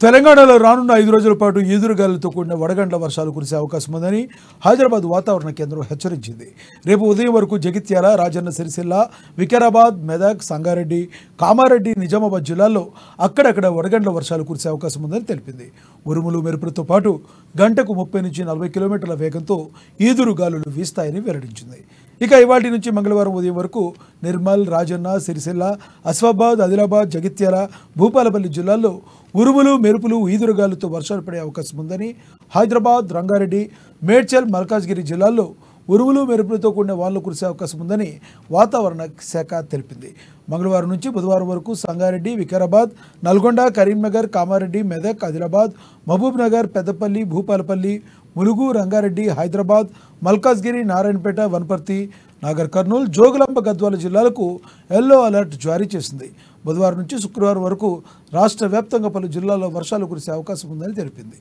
తెలంగాణలో రానున్న 5 రోజుల పాటు ఈదురుగాలులతో కూడిన వడగండ్ల వర్షాలు కురిసే అవకాశం ఉందని హైదరాబాద్ వాతావరణ కేంద్రం హెచ్చరించింది. రేపు ఉదయం వరకు జగిత్యాల, రాజన్న సిరిసిల్ల, వికారాబాద్, మెదక్, సంగారెడ్డి, కామారెడ్డి, నిజామాబాద్ జిల్లాల్లో అక్కడక్కడ వడగండ్ల వర్షాలు కురిసే అవకాశం ఉందని తెలిపింది. ఉరుములు, మెరుపులతో పాటు గంటకు 30 నుంచి 40 కిలోమీటర్ల వేగంతో ఈదురుగాలులు వీస్తాయని వెల్లడించింది. ఇక ఇవాళ నుంచి మంగళవారం ఉదయం వరకు నిర్మల్, రాజన్న సిరిసిల్ల, అస్ఫాబాద్, ఆదిలాబాద్, జగిత్యాల, భూపాలపల్లి జిల్లాల్లో ఉరుములు, మెరుపులు, ఈదురుగాలులతో వర్షాలు పడే అవకాశం ఉందని, హైదరాబాద్, రంగారెడ్డి, మేడ్చల్, మల్కాజ్గిరి జిల్లాల్లో ఉరుములు, మెరుపులతో కూడిన వానలు కురిసే అవకాశం ఉందని వాతావరణ శాఖ తెలిపింది. మంగళవారం నుంచి బుధవారం వరకు సంగారెడ్డి, వికారాబాద్, నల్గొండ, కరీంనగర్, కామారెడ్డి, మెదక్, ఆదిలాబాద్, మహబూబ్ నగర్, పెద్దపల్లి, భూపాలపల్లి, ములుగు, రంగారెడ్డి, హైదరాబాద్, మల్కాజ్గిరి, నారాయణపేట, వనపర్తి, నాగర్ కర్నూల్, జోగులాంబ, గద్వాల జిల్లాలకు ఎల్లో అలర్ట్ జారీ చేసింది. బుధవారం నుంచి శుక్రవారం వరకు రాష్ట్ర వ్యాప్తంగా పలు జిల్లాల్లో వర్షాలు కురిసే అవకాశం ఉందని తెలిపింది.